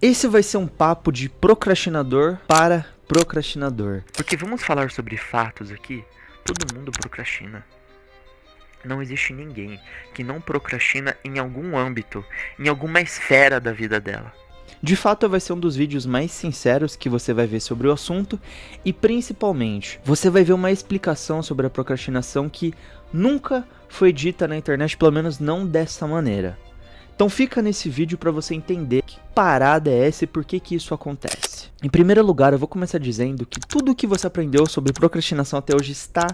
Esse vai ser um papo de procrastinador para procrastinador. Porque vamos falar sobre fatos aqui? Todo mundo procrastina. Não existe ninguém que não procrastina em algum âmbito, em alguma esfera da vida dela. De fato, vai ser um dos vídeos mais sinceros que você vai ver sobre o assunto e, principalmente, você vai ver uma explicação sobre a procrastinação que nunca foi dita na internet, pelo menos não dessa maneira. Então fica nesse vídeo para você entender que parada é essa e por que isso acontece. Em primeiro lugar, eu vou começar dizendo que tudo o que você aprendeu sobre procrastinação até hoje está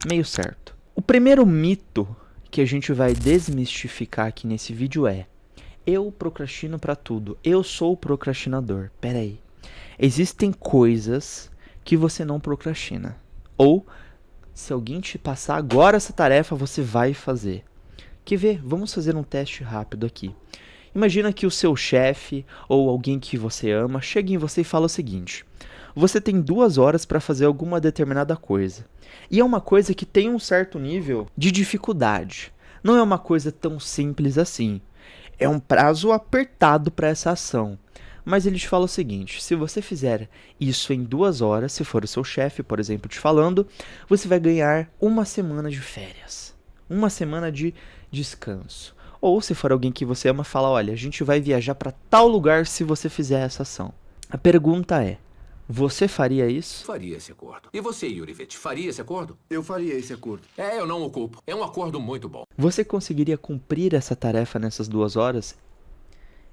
meio certo. O primeiro mito que a gente vai desmistificar aqui nesse vídeo é: eu procrastino pra tudo, eu sou o procrastinador. Pera aí. Existem coisas que você não procrastina. Ou, se alguém te passar agora essa tarefa, você vai fazer. Quer ver? Vamos fazer um teste rápido aqui. Imagina que o seu chefe ou alguém que você ama chega em você e fala o seguinte: você tem 2 horas para fazer alguma determinada coisa. E é uma coisa que tem um certo nível de dificuldade. Não é uma coisa tão simples assim. É um prazo apertado para essa ação. Mas ele te fala o seguinte: se você fizer isso em 2 horas, se for o seu chefe, por exemplo, te falando, você vai ganhar 1 semana de férias. 1 semana de descanso. Ou se for alguém que você ama, fala: olha, a gente vai viajar para tal lugar se você fizer essa ação. A pergunta é: você faria isso? Faria esse acordo. E você, Yurivete, faria esse acordo? Eu faria esse acordo. Eu não o culpo. É um acordo muito bom. Você conseguiria cumprir essa tarefa nessas 2 horas?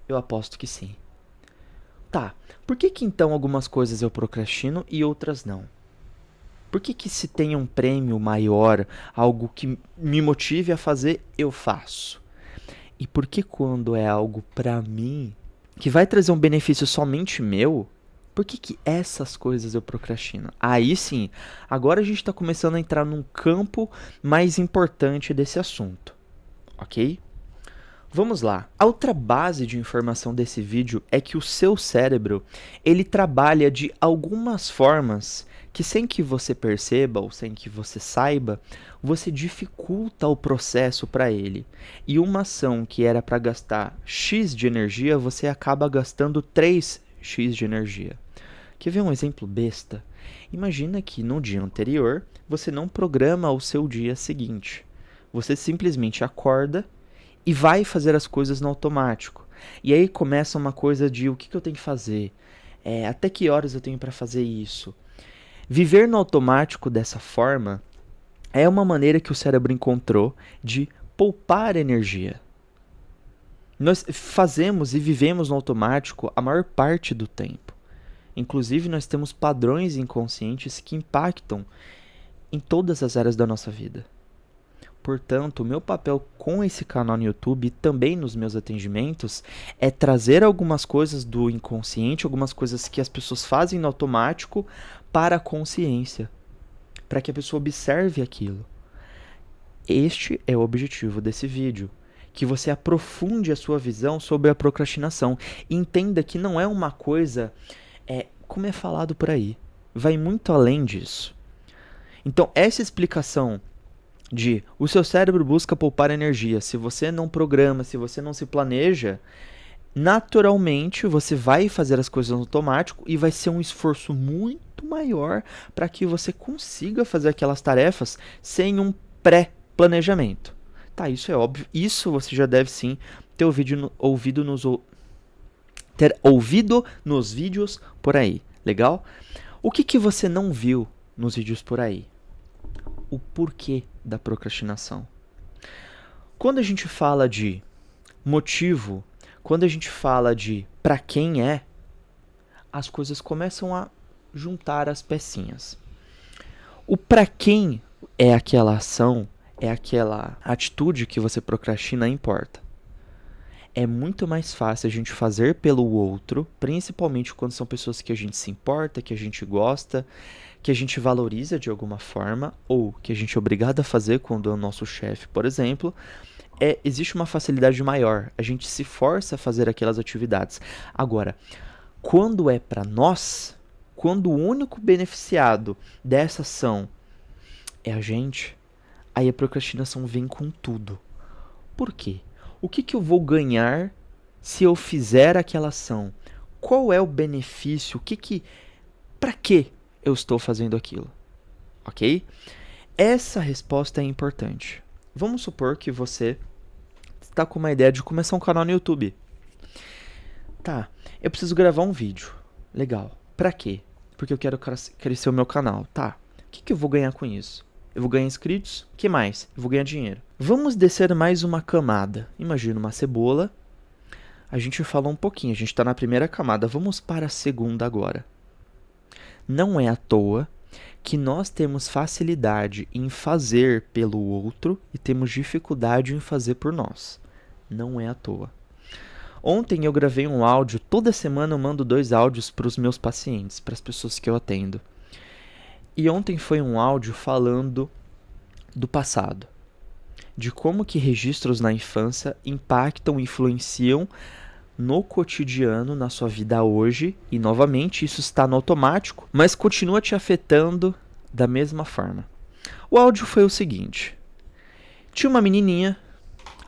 Eu aposto que sim. Tá, por que então algumas coisas eu procrastino e outras não? Por que se tem um prêmio maior, algo que me motive a fazer, eu faço? E por que quando é algo pra mim, que vai trazer um benefício somente meu, por que essas coisas eu procrastino? Aí sim, agora a gente tá começando a entrar num campo mais importante desse assunto, ok? Vamos lá. A outra base de informação desse vídeo é que o seu cérebro, ele trabalha de algumas formas que, sem que você perceba ou sem que você saiba, você dificulta o processo para ele. E uma ação que era para gastar X de energia, você acaba gastando 3x de energia. Quer ver um exemplo besta? Imagina que no dia anterior você não programa o seu dia seguinte. Você simplesmente acorda e vai fazer as coisas no automático. E aí começa uma coisa de o que eu tenho que fazer, até que horas eu tenho para fazer isso. Viver no automático dessa forma é uma maneira que o cérebro encontrou de poupar energia. Nós fazemos e vivemos no automático a maior parte do tempo. Inclusive, nós temos padrões inconscientes que impactam em todas as áreas da nossa vida. Portanto, o meu papel com esse canal no YouTube e também nos meus atendimentos é trazer algumas coisas do inconsciente, algumas coisas que as pessoas fazem no automático para a consciência, para que a pessoa observe aquilo. Este é o objetivo desse vídeo, que você aprofunde a sua visão sobre a procrastinação e entenda que não é uma coisa, como é falado por aí, vai muito além disso. Então, essa explicação de o seu cérebro busca poupar energia, se você não programa, se você não se planeja, naturalmente você vai fazer as coisas no automático e vai ser um esforço muito maior para que você consiga fazer aquelas tarefas sem um pré-planejamento. Tá, isso é óbvio, isso você já deve sim ter ter ouvido nos vídeos por aí, legal? O que você não viu nos vídeos por aí? O porquê da procrastinação. Quando a gente fala de motivo, quando a gente fala de para quem é, as coisas começam a juntar as pecinhas. O para quem é aquela ação, é aquela atitude que você procrastina, importa. É muito mais fácil a gente fazer pelo outro, principalmente quando são pessoas que a gente se importa, que a gente gosta, que a gente valoriza de alguma forma, ou que a gente é obrigado a fazer quando é o nosso chefe, por exemplo. Existe uma facilidade maior, a gente se força a fazer aquelas atividades. Agora, quando é para nós, quando o único beneficiado dessa ação é a gente, aí a procrastinação vem com tudo. Por quê? O que eu vou ganhar Se eu fizer aquela ação, qual é o benefício? Para que eu estou fazendo aquilo? Ok? Essa resposta é importante. Vamos supor que você está com uma ideia de começar um canal no YouTube. Tá, eu preciso gravar um vídeo. Legal. Pra quê? Porque eu quero crescer o meu canal. Tá, o que eu vou ganhar com isso? Eu vou ganhar inscritos? O que mais? Eu vou ganhar dinheiro. Vamos descer mais uma camada. Imagina uma cebola. A gente falou um pouquinho, a gente está na primeira camada. Vamos para a segunda agora. Não é à toa que nós temos facilidade em fazer pelo outro e temos dificuldade em fazer por nós. Não é à toa. Ontem eu gravei um áudio, toda semana eu mando 2 áudios para os meus pacientes, para as pessoas que eu atendo. E ontem foi um áudio falando do passado, de como que registros na infância impactam, influenciam no cotidiano, na sua vida hoje, e novamente isso está no automático, mas continua te afetando da mesma forma. O áudio foi o seguinte: tinha uma menininha,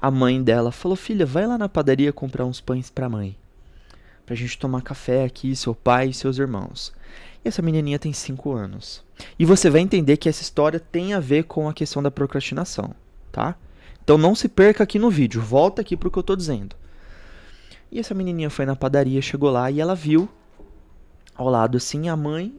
a mãe dela falou: filha, vai lá na padaria comprar uns pães pra mãe, pra gente tomar café aqui, seu pai e seus irmãos. E essa menininha tem 5 anos. E você vai entender que essa história tem a ver com a questão da procrastinação, tá? Então não se perca aqui no vídeo, volta aqui pro que eu tô dizendo. E essa menininha foi na padaria, chegou lá e ela viu ao lado assim a mãe,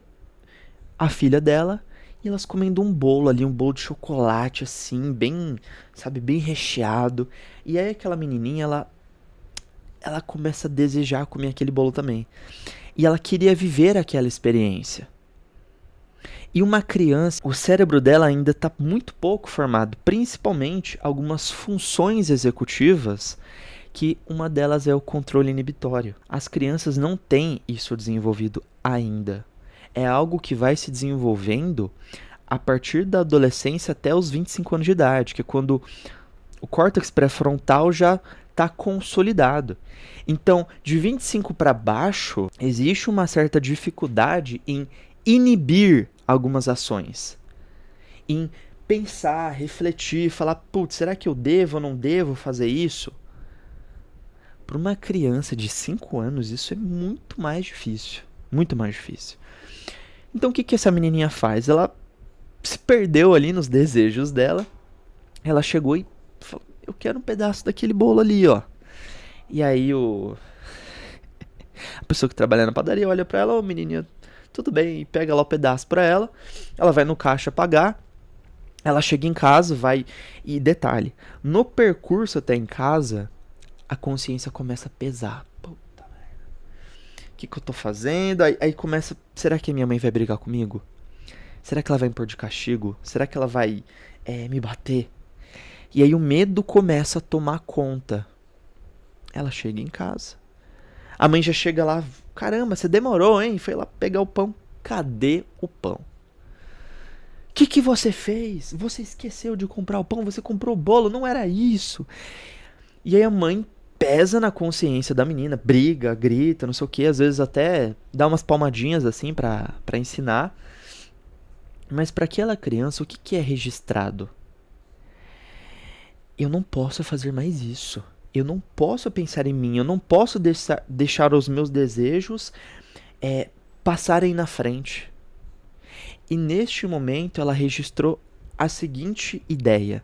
a filha dela, e elas comendo um bolo ali, um bolo de chocolate assim, bem, sabe, bem recheado. E aí aquela menininha, ela começa a desejar comer aquele bolo também. E ela queria viver aquela experiência. E uma criança, o cérebro dela ainda está muito pouco formado, principalmente algumas funções executivas, que uma delas é o controle inibitório. As crianças não têm isso desenvolvido ainda. É algo que vai se desenvolvendo a partir da adolescência até os 25 anos de idade, que é quando o córtex pré-frontal já está consolidado. Então, de 25 para baixo, existe uma certa dificuldade em inibir algumas ações, em pensar, refletir, falar, putz, será que eu devo ou não devo fazer isso? Para uma criança de 5 anos, isso é muito mais difícil. Muito mais difícil. Então, o que essa menininha faz? Ela se perdeu ali nos desejos dela. Ela chegou e falou: eu quero um pedaço daquele bolo ali, ó. E aí a pessoa que trabalha na padaria olha pra ela: ô menininha, tudo bem, e pega lá o pedaço pra ela. Ela vai no caixa pagar. Ela chega em casa, vai... E detalhe, no percurso até em casa, a consciência começa a pesar. Puta merda. O que eu tô fazendo? Aí começa... Será que a minha mãe vai brigar comigo? Será que ela vai me pôr de castigo? Será que ela vai me bater? E aí o medo começa a tomar conta. Ela chega em casa. A mãe já chega lá: caramba, você demorou, hein? Foi lá pegar o pão. Cadê o pão? O que você fez? Você esqueceu de comprar o pão? Você comprou o bolo? Não era isso. E aí a mãe pesa na consciência da menina, briga, grita, não sei o que, às vezes até dá umas palmadinhas assim pra ensinar. Mas para aquela criança, o que é registrado? Eu não posso fazer mais isso. Eu não posso pensar em mim. Eu não posso deixar os meus desejos passarem na frente. E neste momento ela registrou a seguinte ideia: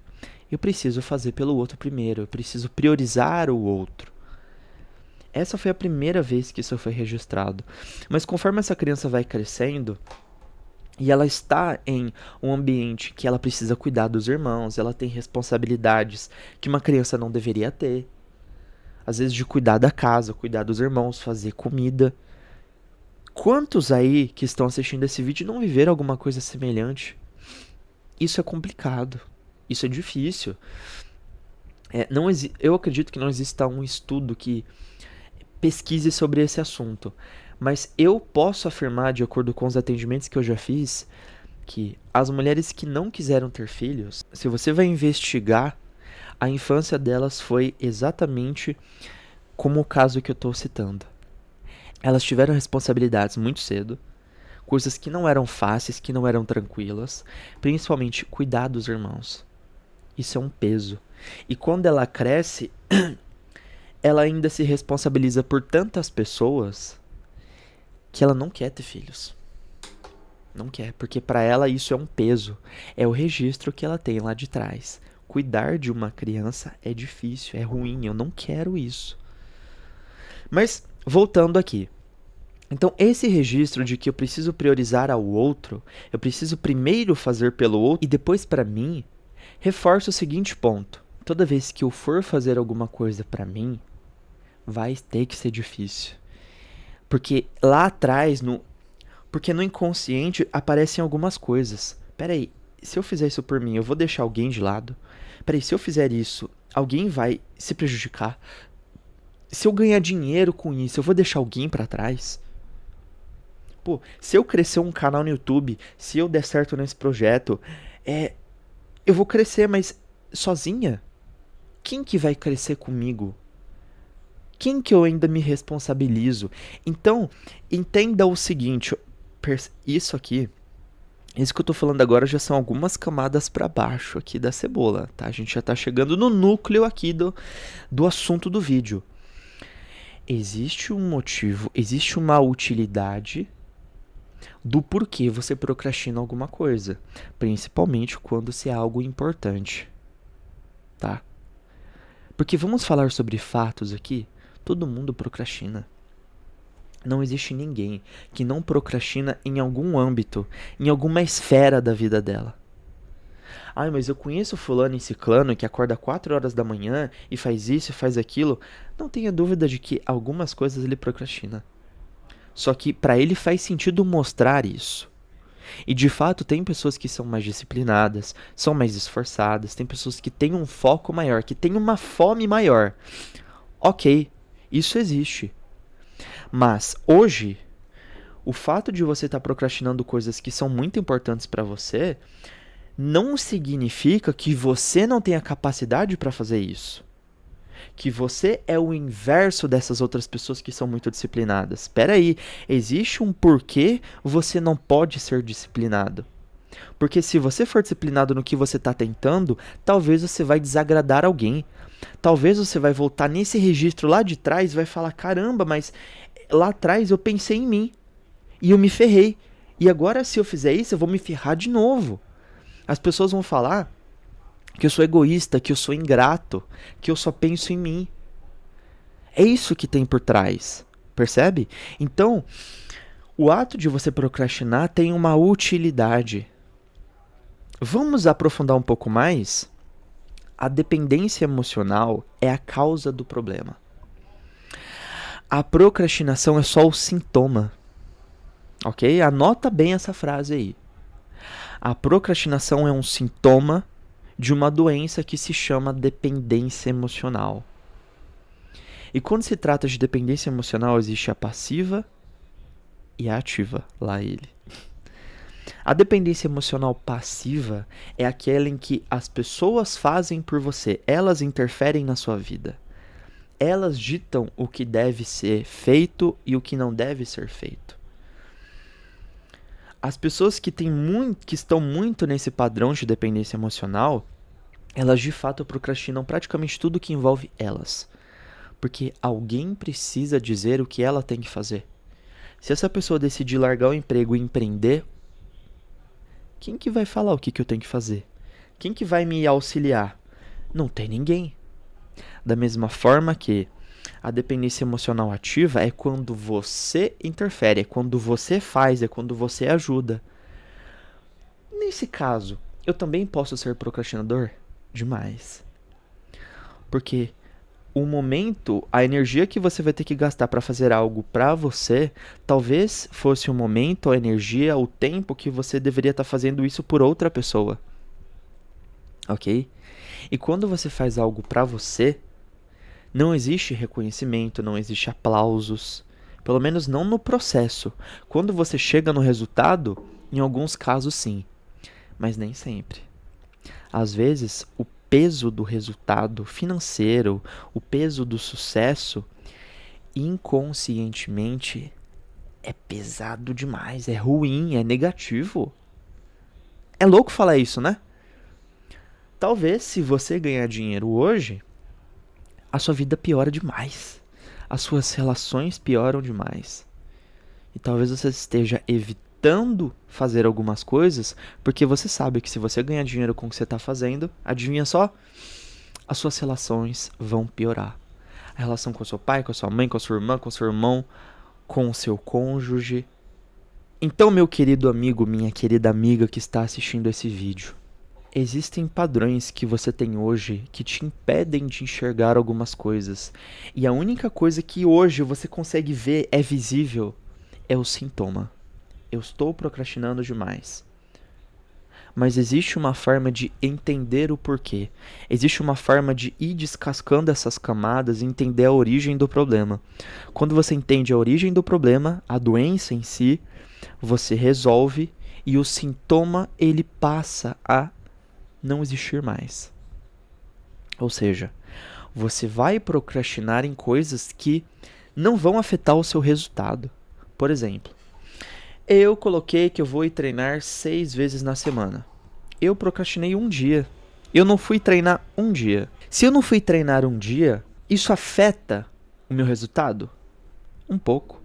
eu preciso fazer pelo outro primeiro. Eu preciso priorizar o outro. Essa foi a primeira vez que isso foi registrado. Mas conforme essa criança vai crescendo, e ela está em um ambiente que ela precisa cuidar dos irmãos, ela tem responsabilidades que uma criança não deveria ter. Às vezes de cuidar da casa, cuidar dos irmãos, fazer comida. Quantos aí que estão assistindo esse vídeo não viveram alguma coisa semelhante? Isso é complicado. Isso é difícil. Eu acredito que não exista um estudo que pesquise sobre esse assunto. Mas eu posso afirmar, de acordo com os atendimentos que eu já fiz, que as mulheres que não quiseram ter filhos, se você vai investigar, a infância delas foi exatamente como o caso que eu estou citando. Elas tiveram responsabilidades muito cedo, coisas que não eram fáceis, que não eram tranquilas, principalmente cuidar dos irmãos. Isso é um peso. E quando ela cresce, ela ainda se responsabiliza por tantas pessoas que ela não quer ter filhos. Não quer, porque para ela isso é um peso. É o registro que ela tem lá de trás. Cuidar de uma criança é difícil, é ruim, eu não quero isso. Mas, voltando aqui. Então, esse registro de que eu preciso priorizar ao outro, eu preciso primeiro fazer pelo outro e depois para mim, reforça o seguinte ponto. Toda vez que eu for fazer alguma coisa para mim, vai ter que ser difícil. Porque lá atrás, porque no inconsciente aparecem algumas coisas. Peraí, se eu fizer isso por mim, eu vou deixar alguém de lado? Peraí, se eu fizer isso, alguém vai se prejudicar? Se eu ganhar dinheiro com isso, eu vou deixar alguém pra trás? Pô, se eu crescer um canal no YouTube, se eu der certo nesse projeto, eu vou crescer, mas sozinha? Quem que vai crescer comigo? Quem que eu ainda me responsabilizo? Então, entenda o seguinte, isso aqui, isso que eu tô falando agora já são algumas camadas para baixo aqui da cebola, tá? A gente já tá chegando no núcleo aqui do assunto do vídeo. Existe um motivo, existe uma utilidade do porquê você procrastina alguma coisa, principalmente quando se é algo importante, tá? Porque vamos falar sobre fatos aqui, todo mundo procrastina. Não existe ninguém que não procrastina em algum âmbito, em alguma esfera da vida dela. Ai, mas eu conheço fulano e ciclano que acorda 4 horas da manhã e faz isso e faz aquilo. Não tenha dúvida de que algumas coisas ele procrastina. Só que para ele faz sentido mostrar isso. E de fato tem pessoas que são mais disciplinadas, são mais esforçadas, tem pessoas que têm um foco maior, que têm uma fome maior. Ok, isso existe. Mas hoje, o fato de você estar procrastinando coisas que são muito importantes para você não significa que você não tenha capacidade para fazer isso. Que você é o inverso dessas outras pessoas que são muito disciplinadas. Espera aí, existe um porquê você não pode ser disciplinado. Porque se você for disciplinado no que você está tentando, talvez você vai desagradar alguém. Talvez você vai voltar nesse registro lá de trás e vai falar, caramba, mas lá atrás eu pensei em mim e eu me ferrei. E agora se eu fizer isso, eu vou me ferrar de novo. As pessoas vão falar que eu sou egoísta, que eu sou ingrato, que eu só penso em mim. É isso que tem por trás, percebe? Então, o ato de você procrastinar tem uma utilidade. Vamos aprofundar um pouco mais? A dependência emocional é a causa do problema. A procrastinação é só o sintoma. Ok? Anota bem essa frase aí. A procrastinação é um sintoma de uma doença que se chama dependência emocional. E quando se trata de dependência emocional, existe a passiva e a ativa, lá ele. A dependência emocional passiva é aquela em que as pessoas fazem por você, elas interferem na sua vida. Elas ditam o que deve ser feito e o que não deve ser feito. As pessoas que estão muito nesse padrão de dependência emocional, elas de fato procrastinam praticamente tudo que envolve elas. Porque alguém precisa dizer o que ela tem que fazer. Se essa pessoa decidir largar o emprego e empreender, quem que vai falar o que eu tenho que fazer? Quem que vai me auxiliar? Não tem ninguém. Da mesma forma que a dependência emocional ativa é quando você interfere, é quando você faz, é quando você ajuda. Nesse caso, eu também posso ser procrastinador? Demais. Porque o momento, a energia que você vai ter que gastar para fazer algo para você, talvez fosse o momento, a energia, o tempo que você deveria estar fazendo isso por outra pessoa. Ok? E quando você faz algo para você, não existe reconhecimento, não existe aplausos. Pelo menos não no processo. Quando você chega no resultado, em alguns casos sim, mas nem sempre. Às vezes, o peso do resultado financeiro, o peso do sucesso, inconscientemente, é pesado demais, é ruim, é negativo. É louco falar isso, né? Talvez se você ganhar dinheiro hoje, a sua vida piora demais. As suas relações pioram demais. E talvez você esteja evitando fazer algumas coisas porque você sabe que se você ganhar dinheiro com o que você está fazendo, adivinha só? As suas relações vão piorar. A relação com o seu pai, com a sua mãe, com a sua irmã, com o seu irmão, com o seu cônjuge. Então, meu querido amigo, minha querida amiga que está assistindo esse vídeo, existem padrões que você tem hoje que te impedem de enxergar algumas coisas. E a única coisa que hoje você consegue ver é visível é o sintoma. Eu estou procrastinando demais. Mas existe uma forma de entender o porquê. Existe uma forma de ir descascando essas camadas e entender a origem do problema. Quando você entende a origem do problema, a doença em si, você resolve e o sintoma ele passa a não existir mais. Ou seja, você vai procrastinar em coisas que não vão afetar o seu resultado. Por exemplo, eu coloquei que eu vou ir treinar 6 vezes na semana. Eu procrastinei um dia. Eu não fui treinar um dia. Se eu não fui treinar um dia, isso afeta o meu resultado? Um pouco.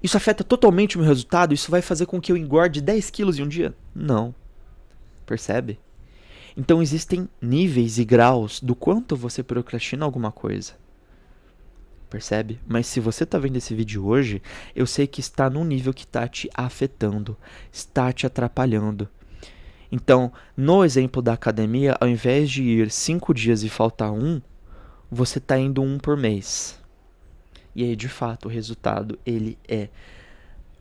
Isso afeta totalmente o meu resultado? Isso vai fazer com que eu engorde 10 quilos em um dia? Não. Percebe? Então existem níveis e graus do quanto você procrastina alguma coisa. Percebe? Mas se você está vendo esse vídeo hoje, eu sei que está num nível que está te afetando, está te atrapalhando. Então, no exemplo da academia, ao invés de ir 5 dias e faltar um, você está indo um por mês. E aí, de fato, o resultado, ele é...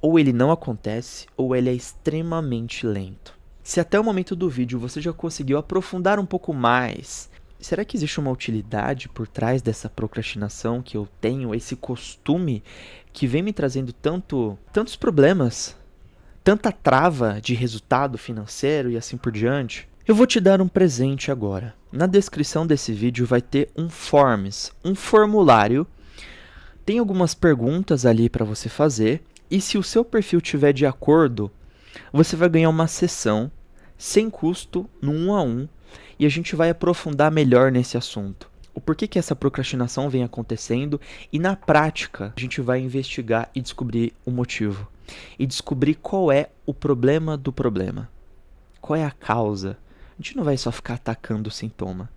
ou ele não acontece, ou ele é extremamente lento. Se até o momento do vídeo você já conseguiu aprofundar um pouco mais, será que existe uma utilidade por trás dessa procrastinação que eu tenho, esse costume que vem me trazendo tantos problemas, tanta trava de resultado financeiro e assim por diante? Eu vou te dar um presente agora. Na descrição desse vídeo vai ter um forms, um formulário. Tem algumas perguntas ali para você fazer e se o seu perfil estiver de acordo, você vai ganhar uma sessão sem custo no 1 a 1 e a gente vai aprofundar melhor nesse assunto. O porquê que essa procrastinação vem acontecendo e na prática a gente vai investigar e descobrir o motivo. E descobrir qual é o problema do problema. Qual é a causa. A gente não vai só ficar atacando o sintoma.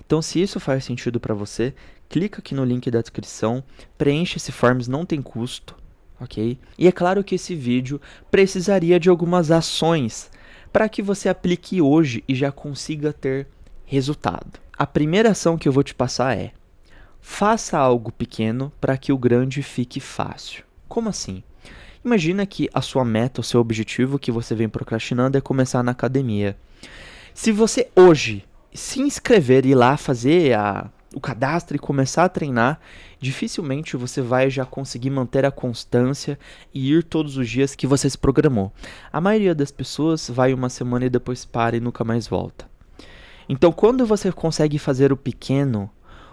Então se isso faz sentido para você, clica aqui no link da descrição, preenche esse forms, não tem custo. Ok? E é claro que esse vídeo precisaria de algumas ações para que você aplique hoje e já consiga ter resultado. A primeira ação que eu vou te passar é: faça algo pequeno para que o grande fique fácil. Como assim? Imagina que a sua meta, o seu objetivo que você vem procrastinando é começar na academia. Se você hoje se inscrever e ir lá fazer o cadastro e começar a treinar, dificilmente você vai já conseguir manter a constância e ir todos os dias que você se programou. A maioria das pessoas vai uma semana e depois para e nunca mais volta. Então, quando você consegue fazer o pequeno,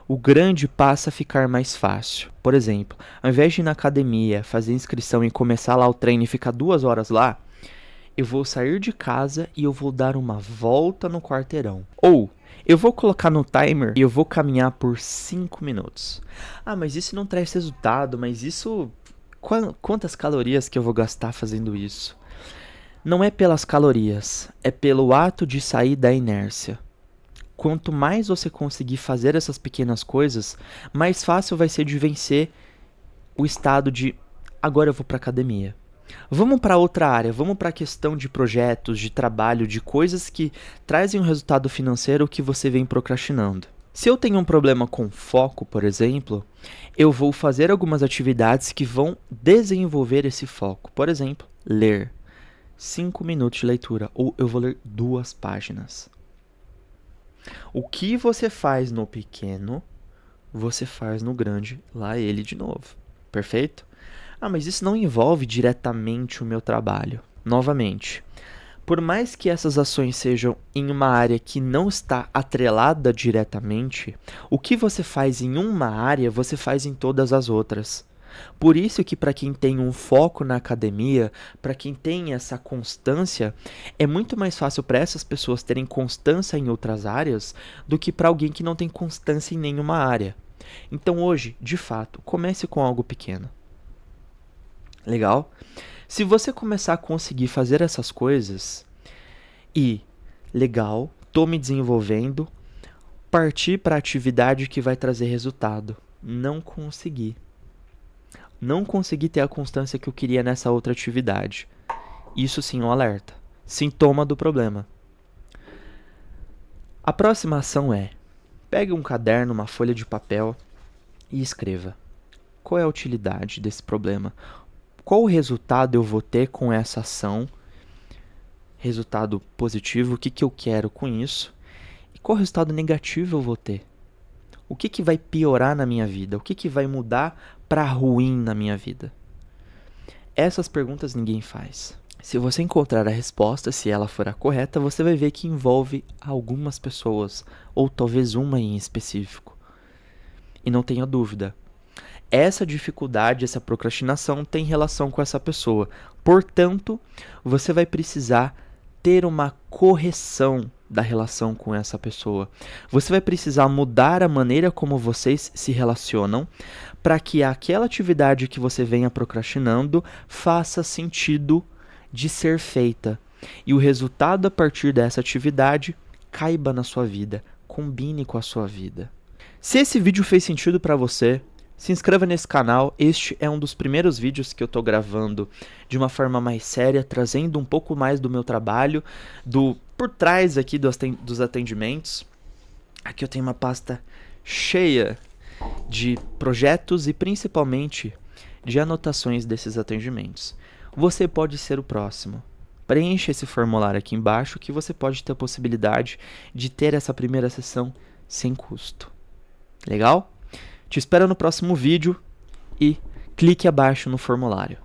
o grande passa a ficar mais fácil. Por exemplo, ao invés de ir na academia, fazer inscrição e começar lá o treino e ficar 2 horas lá, eu vou sair de casa e eu vou dar uma volta no quarteirão. Ou eu vou colocar no timer e eu vou caminhar por 5 minutos. Ah, mas isso não traz resultado, mas isso... Quantas calorias que eu vou gastar fazendo isso? Não é pelas calorias, é pelo ato de sair da inércia. Quanto mais você conseguir fazer essas pequenas coisas, mais fácil vai ser de vencer o estado de agora eu vou para academia. Vamos para outra área, vamos para a questão de projetos, de trabalho, de coisas que trazem um resultado financeiro que você vem procrastinando. Se eu tenho um problema com foco, por exemplo, eu vou fazer algumas atividades que vão desenvolver esse foco. Por exemplo, ler 5 minutos de leitura, ou eu vou ler 2 páginas. O que você faz no pequeno, você faz no grande, lá ele de novo. Perfeito? Ah, mas isso não envolve diretamente o meu trabalho. Novamente, por mais que essas ações sejam em uma área que não está atrelada diretamente, o que você faz em uma área, você faz em todas as outras. Por isso que para quem tem um foco na academia, para quem tem essa constância, é muito mais fácil para essas pessoas terem constância em outras áreas do que para alguém que não tem constância em nenhuma área. Então hoje, de fato, comece com algo pequeno. Legal? Se você começar a conseguir fazer essas coisas e, legal, tô me desenvolvendo, partir para a atividade que vai trazer resultado. Não consegui. Não consegui ter a constância que eu queria nessa outra atividade. Isso sim é um alerta. Sintoma do problema. A próxima ação é: pegue um caderno, uma folha de papel e escreva. Qual é a utilidade desse problema? Qual o resultado eu vou ter com essa ação? Resultado positivo, o que eu quero com isso? E qual resultado negativo eu vou ter? O que vai piorar na minha vida? O que vai mudar para ruim na minha vida? Essas perguntas ninguém faz. Se você encontrar a resposta, se ela for a correta, você vai ver que envolve algumas pessoas, ou talvez uma em específico. E não tenha dúvida, essa dificuldade, essa procrastinação tem relação com essa pessoa. Portanto, você vai precisar ter uma correção da relação com essa pessoa. Você vai precisar mudar a maneira como vocês se relacionam para que aquela atividade que você venha procrastinando faça sentido de ser feita. E o resultado a partir dessa atividade caiba na sua vida, combine com a sua vida. Se esse vídeo fez sentido para você, se inscreva nesse canal. Este é um dos primeiros vídeos que eu estou gravando de uma forma mais séria, trazendo um pouco mais do meu trabalho, por trás aqui dos atendimentos. Aqui eu tenho uma pasta cheia de projetos e principalmente de anotações desses atendimentos. Você pode ser o próximo. Preencha esse formulário aqui embaixo que você pode ter a possibilidade de ter essa primeira sessão sem custo. Legal? Te espero no próximo vídeo e clique abaixo no formulário.